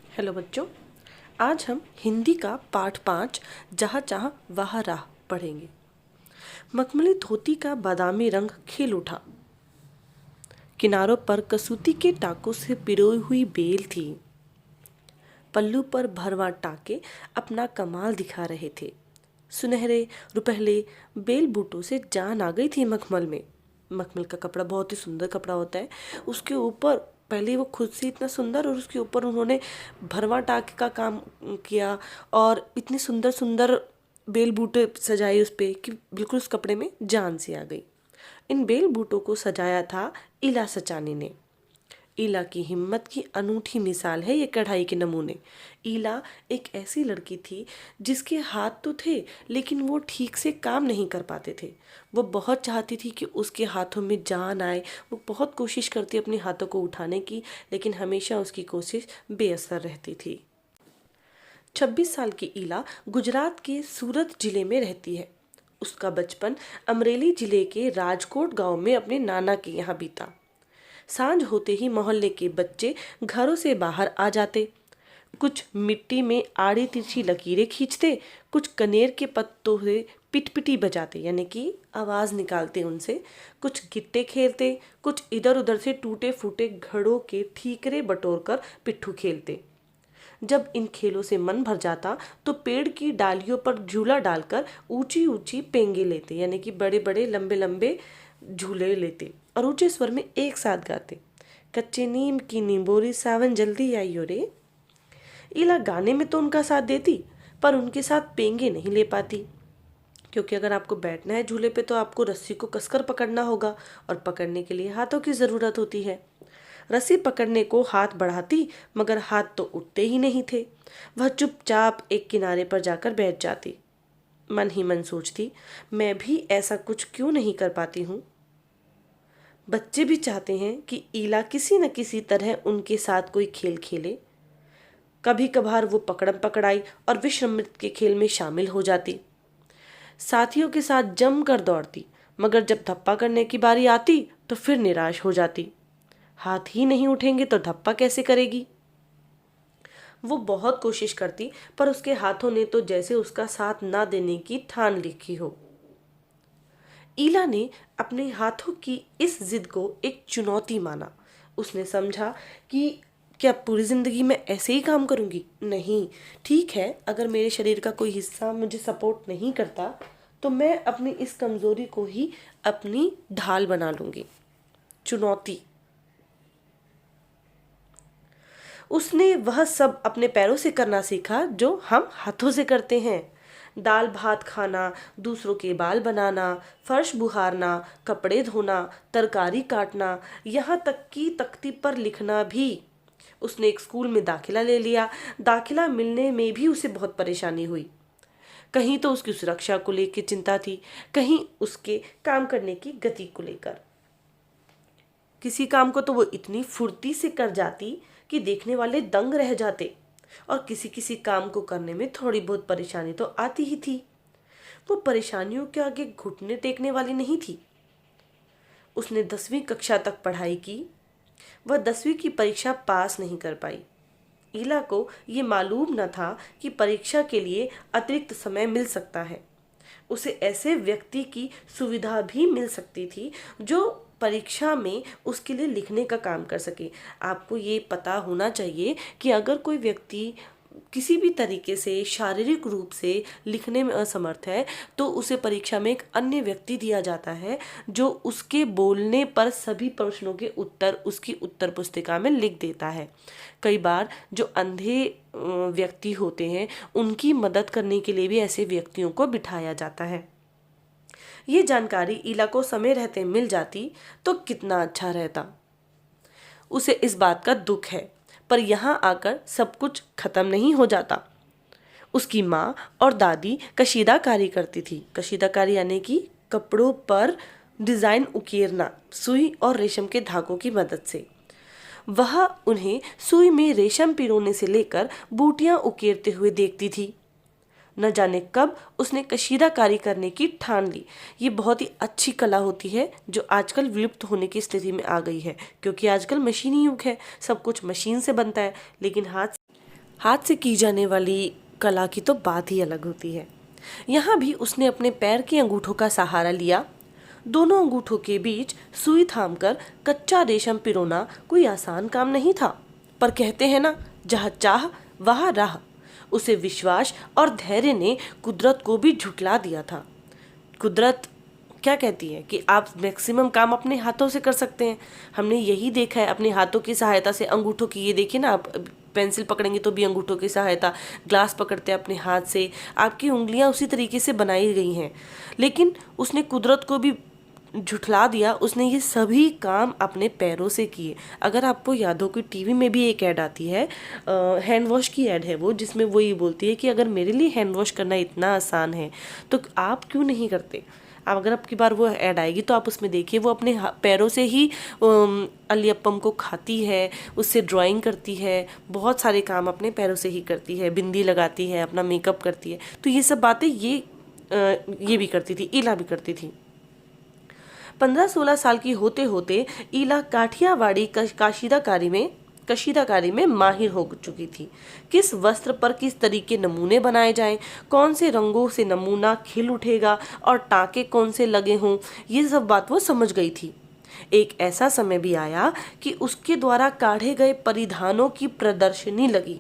Hello बच्चों, आज हम हिंदी का पाठ 5 जहाँ चाह वहाँ राह पढ़ेंगे। मखमली धोती का बादामी रंग खिल उठा। किनारों पर कसूती के टाकों से पिरोई हुई बेल थी। पल्लू पर भरवा टाके अपना कमाल दिखा रहे थे। सुनहरे रुपहले बेल बूटों से जान आ गई थी मखमल में। मखमल का कपड़ा बहुत ही सुंदर कपड़ा होता है। उसके ऊपर पहले वो खुद से इतना सुंदर और उसके ऊपर उन्होंने भरवा टाके का काम किया और इतनी सुंदर सुंदर बेल बूटे सजाए उस पे कि बिल्कुल उस कपड़े में जान सी आ गई। इन बेल बूटों को सजाया था इला सचानी ने। ईला की हिम्मत की अनूठी मिसाल है ये कढ़ाई के नमूने। ईला एक ऐसी लड़की थी जिसके हाथ तो थे लेकिन वो ठीक से काम नहीं कर पाते थे। वो बहुत चाहती थी कि उसके हाथों में जान आए। वो बहुत कोशिश करती अपने हाथों को उठाने की, लेकिन हमेशा उसकी कोशिश बेअसर रहती थी। 26 साल की ईला गुजरात के सूरत जिले में रहती है। उसका बचपन अमरेली जिले के राजकोट गांव में अपने नाना के यहाँ बीता। सांझ होते ही मोहल्ले के बच्चे घरों से बाहर आ जाते। कुछ मिट्टी में आड़ी तिरछी लकीरें खींचते, कुछ कनेर के पत्तों से पिटपिटी बजाते यानी कि आवाज निकालते उनसे, कुछ गिट्टे खेलते, कुछ इधर उधर से टूटे फूटे घड़ों के ठीकरे बटोर कर पिट्ठू खेलते। जब इन खेलों से मन भर जाता तो पेड़ की डालियों पर झूला डालकर ऊंची ऊंची पेंगे लेते यानी कि बड़े बड़े लंबे लंबे झूले लेते और ऊंचे स्वर में एक साथ गाते, कच्चे नीम की नींबोरी सावन जल्दी आइयो रे। ईला गाने में तो उनका साथ देती पर उनके साथ पेंगे नहीं ले पाती, क्योंकि अगर आपको बैठना है झूले पे तो आपको रस्सी को कसकर पकड़ना होगा और पकड़ने के लिए हाथों की जरूरत होती है। रस्सी पकड़ने को हाथ बढ़ाती मगर हाथ तो उठते ही नहीं थे। वह चुपचाप एक किनारे पर जाकर बैठ जाती। मन ही मन सोचती, मैं भी ऐसा कुछ क्यों नहीं कर पाती हूँ। बच्चे भी चाहते हैं कि ईला किसी न किसी तरह उनके साथ कोई खेल खेले। कभी कभार वो पकड़म पकड़ाई और विश्वामित्र के खेल में शामिल हो जाती। साथियों के साथ जमकर दौड़ती, मगर जब धप्पा करने की बारी आती तो फिर निराश हो जाती। हाथ ही नहीं उठेंगे तो धप्पा कैसे करेगी। वो बहुत कोशिश करती पर उसके हाथों ने तो जैसे उसका साथ ना देने की ठान लिखी हो। ईला ने अपने हाथों की इस जिद को एक चुनौती माना। उसने समझा कि क्या पूरी जिंदगी में ऐसे ही काम करूंगी? नहीं, ठीक है, अगर मेरे शरीर का कोई हिस्सा मुझे सपोर्ट नहीं करता तो मैं अपनी इस कमजोरी को ही अपनी ढाल बना लूंगी। चुनौती। उसने वह सब अपने पैरों से करना सीखा जो हम हाथों से करते हैं। दाल भात खाना, दूसरों के बाल बनाना, फर्श बुहारना, कपड़े धोना, तरकारी काटना, यहाँ तक कि तख्ती पर लिखना भी। उसने एक स्कूल में दाखिला ले लिया। दाखिला मिलने में भी उसे बहुत परेशानी हुई। कहीं तो उसकी सुरक्षा को लेकर चिंता थी, कहीं उसके काम करने की गति को लेकर। किसी काम को तो वो इतनी फुर्ती से कर जाती कि देखने वाले दंग रह जाते, और किसी किसी काम को करने में थोड़ी बहुत परेशानी तो आती ही थी। वो परेशानियों के आगे घुटने टेकने वाली नहीं थी। उसने 10वीं कक्षा तक पढ़ाई की। वह 10वीं की परीक्षा पास नहीं कर पाई। ईला को ये मालूम न था कि परीक्षा के लिए अतिरिक्त समय मिल सकता है। उसे ऐसे व्यक्ति की सुविधा भी मिल सकती थी जो परीक्षा में उसके लिए लिखने का काम कर सके। आपको ये पता होना चाहिए कि अगर कोई व्यक्ति किसी भी तरीके से शारीरिक रूप से लिखने में असमर्थ है तो उसे परीक्षा में एक अन्य व्यक्ति दिया जाता है जो उसके बोलने पर सभी प्रश्नों के उत्तर उसकी उत्तर पुस्तिका में लिख देता है। कई बार जो अंधे व्यक्ति होते हैं उनकी मदद करने के लिए भी ऐसे व्यक्तियों को बिठाया जाता है। ये जानकारी ईला को समय रहते मिल जाती तो कितना अच्छा रहता। उसे इस बात का दुख है, पर यहाँ आकर सब कुछ खत्म नहीं हो जाता। उसकी माँ और दादी कशीदाकारी करती थी। कशीदाकारी यानी कि कपड़ों पर डिजाइन उकेरना सुई और रेशम के धागों की मदद से। वह उन्हें सुई में रेशम पिरोने से लेकर बूटियां उकेरते हुए देखती थी। न जाने कब उसने कशीदाकारी करने की ठान ली। ये बहुत ही अच्छी कला होती है जो आजकल विलुप्त होने की स्थिति में आ गई है, क्योंकि आजकल मशीनी युग है, सब कुछ मशीन से बनता है, लेकिन हाथ से की जाने वाली कला की तो बात ही अलग होती है। यहाँ भी उसने अपने पैर के अंगूठों का सहारा लिया। दोनों अंगूठों के बीच सुई थामकर कच्चा रेशम पिरोना कोई आसान काम नहीं था, पर कहते हैं ना, जहाँ चाह वहाँ राह। उसे विश्वास और धैर्य ने कुदरत को भी झुठला दिया था। कुदरत क्या कहती है कि आप मैक्सिमम काम अपने हाथों से कर सकते हैं। हमने यही देखा है अपने हाथों की सहायता से, अंगूठों की, ये देखिए ना, आप पेंसिल पकड़ेंगे तो भी अंगूठों की सहायता, ग्लास पकड़ते हैं अपने हाथ से, आपकी उंगलियां उसी तरीके से बनाई गई हैं। लेकिन उसने कुदरत को भी झुठला दिया, उसने ये सभी काम अपने पैरों से किए। अगर आपको याद हो कि टीवी में भी एक ऐड आती है, हैंड वॉश की ऐड है वो, जिसमें वो ये बोलती है कि अगर मेरे लिए हैंड वॉश करना इतना आसान है तो आप क्यों नहीं करते। अब अगर आपकी बार वो ऐड आएगी तो आप उसमें देखिए, वो अपने पैरों से ही अलियप्पम को खाती है, उससे ड्राइंग करती है, बहुत सारे काम अपने पैरों से ही करती है, बिंदी लगाती है, अपना मेकअप करती है। तो ये सब बातें ये भी करती थी, ईला भी करती थी। 15-16 साल की होते होते ईला काठियावाड़ी कशीदाकारी में माहिर हो चुकी थी। किस वस्त्र पर किस तरीके नमूने बनाए जाएं, कौन से रंगों से नमूना खिल उठेगा और टाके कौन से लगे हों, ये सब बात वो समझ गई थी। एक ऐसा समय भी आया कि उसके द्वारा काढ़े गए परिधानों की प्रदर्शनी लगी।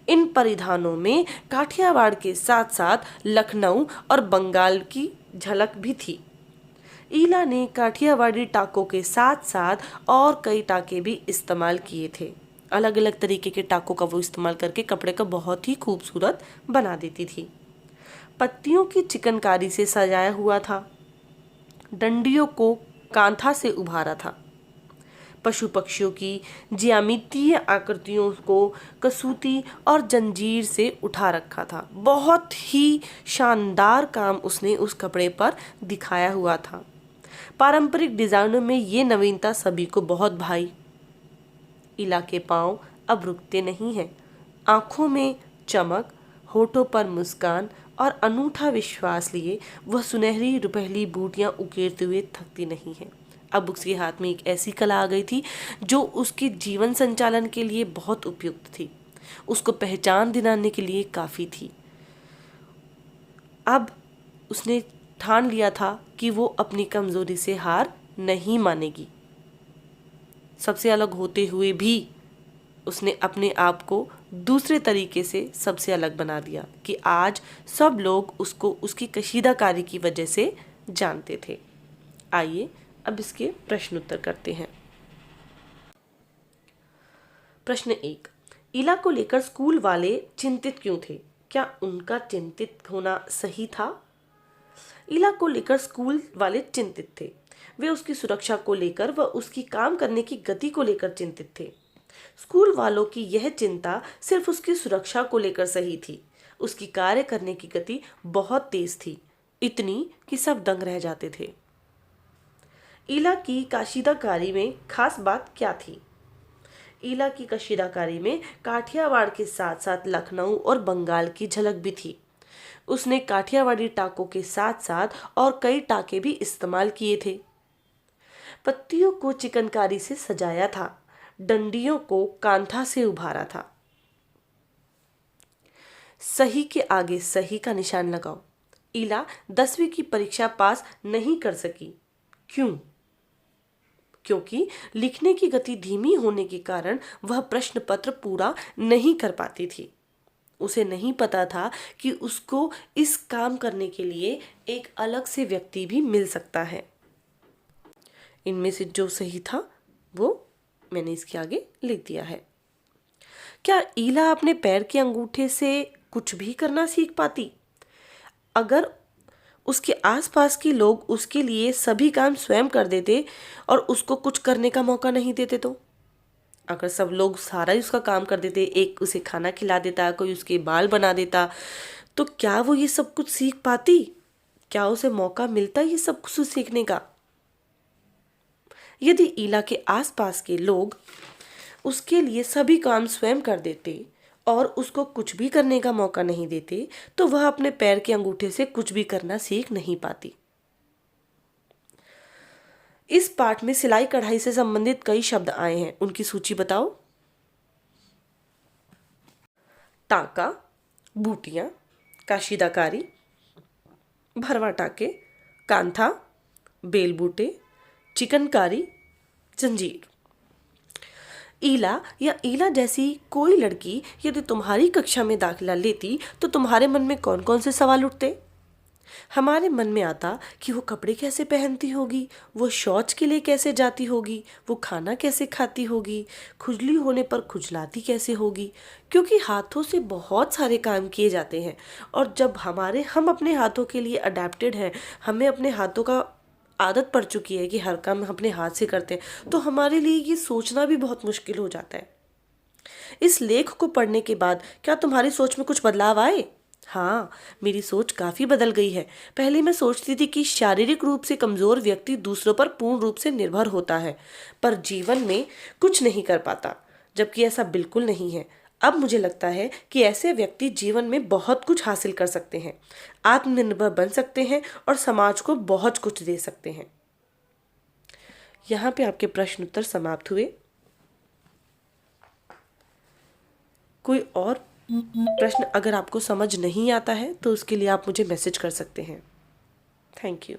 इन परिधानों में काठियावाड़ के साथ साथ लखनऊ और बंगाल की झलक भी थी। ईला ने काठियावाड़ी टाकों के साथ साथ और कई टाके भी इस्तेमाल किए थे। अलग अलग तरीके के टाकों का वो इस्तेमाल करके कपड़े को बहुत ही खूबसूरत बना देती थी। पत्तियों की चिकनकारी से सजाया हुआ था, डंडियों को कांथा से उभारा था, पशु पक्षियों की ज्यामितीय आकृतियों को कसूती और जंजीर से उठा रखा था। बहुत ही शानदार काम उसने उस कपड़े पर दिखाया हुआ था। पारंपरिक डिजाइनों में ये नवीनता सभी को बहुत भाई। ईला के पांव अब रुकते नहीं हैं। आंखों में चमक, होठों पर मुस्कान और अनूठा विश्वास लिए वह सुनहरी रुपहली बूटियां उकेरते हुए थकती नहीं है। अब उसके हाथ में एक ऐसी कला आ गई थी जो उसके जीवन संचालन के लिए बहुत उपयुक्त थी, उसको पहचान दिलाने के लिए काफ़ी थी। अब उसने ठान लिया था कि वो अपनी कमज़ोरी से हार नहीं मानेगी। सबसे अलग होते हुए भी उसने अपने आप को दूसरे तरीके से सबसे अलग बना दिया कि आज सब लोग उसको उसकी कशीदाकारी की वजह से जानते थे। आइए अब इसके प्रश्न उत्तर करते हैं। प्रश्न 1, ईला को लेकर स्कूल वाले चिंतित क्यों थे? क्या उनका चिंतित होना सही था? ईला को लेकर स्कूल वाले चिंतित थे। वे उसकी सुरक्षा को लेकर व उसकी काम करने की गति को लेकर चिंतित थे। स्कूल वालों की यह चिंता सिर्फ उसकी सुरक्षा को लेकर सही थी। उसकी कार्य करने की गति बहुत तेज थी, इतनी कि सब दंग रह जाते थे। ईला की कशीदाकारी में खास बात क्या थी? ईला की कशीदाकारी में काठियावाड़ के साथ साथ लखनऊ और बंगाल की झलक भी थी। उसने काठियावाड़ी टाकों के साथ साथ और कई टाके भी इस्तेमाल किए थे। पत्तियों को चिकनकारी से सजाया था, डंडियों को कांथा से उभारा था। सही के आगे सही का निशान लगाओ। ईला 10वीं की परीक्षा पास नहीं कर सकी। क्यों? क्योंकि लिखने की गति धीमी होने के कारण वह प्रश्न पत्र पूरा नहीं कर पाती थी। उसे नहीं पता था कि उसको इस काम करने के लिए एक अलग से व्यक्ति भी मिल सकता है। इनमें से जो सही था वो मैंने इसके आगे लिख दिया है। क्या ईला अपने पैर के अंगूठे से कुछ भी करना सीख पाती? अगर उसके आसपास के लोग उसके लिए सभी काम स्वयं कर देते और उसको कुछ करने का मौका नहीं देते तो? अगर सब लोग सारा ही उसका काम कर देते, एक उसे खाना खिला देता, कोई उसके बाल बना देता, तो क्या वो ये सब कुछ सीख पाती? क्या उसे मौका मिलता ये सब कुछ सीखने का? यदि ईला के आसपास के लोग उसके लिए सभी काम स्वयं कर देते और उसको कुछ भी करने का मौका नहीं देते, तो वह अपने पैर के अंगूठे से कुछ भी करना सीख नहीं पाती। इस पाठ में सिलाई कढ़ाई से संबंधित कई शब्द आए हैं, उनकी सूची बताओ। टाका, बूटियाँ, काशीदाकारी, भरवा टाके, कांथा, बेलबूटे, चिकनकारी, जंजीर। ईला या ईला जैसी कोई लड़की यदि तुम्हारी कक्षा में दाखिला लेती तो तुम्हारे मन में कौन कौन से सवाल उठते? हमारे मन में आता कि वो कपड़े कैसे पहनती होगी, वो शौच के लिए कैसे जाती होगी, वो खाना कैसे खाती होगी, खुजली होने पर खुजलाती कैसे होगी, क्योंकि हाथों से बहुत सारे काम किए जाते हैं। और जब हम अपने हाथों के लिए अडेप्टेड हैं, हमें अपने हाथों का आदत पड़ चुकी है कि हर काम हम अपने हाथ से करते हैं, तो हमारे लिए ये सोचना भी बहुत मुश्किल हो जाता है। इस लेख को पढ़ने के बाद क्या तुम्हारी सोच में कुछ बदलाव आए? हाँ, मेरी सोच काफ़ी बदल गई है। पहले मैं सोचती थी कि शारीरिक रूप से कमज़ोर व्यक्ति दूसरों पर पूर्ण रूप से निर्भर होता है, पर जीवन में कुछ नहीं कर पाता, जबकि ऐसा बिल्कुल नहीं है। अब मुझे लगता है कि ऐसे व्यक्ति जीवन में बहुत कुछ हासिल कर सकते हैं, आत्मनिर्भर बन सकते हैं और समाज को बहुत कुछ दे सकते हैं। यहाँ पे आपके प्रश्न उत्तर समाप्त हुए। कोई और प्रश्न अगर आपको समझ नहीं आता है तो उसके लिए आप मुझे मैसेज कर सकते हैं। Thank you.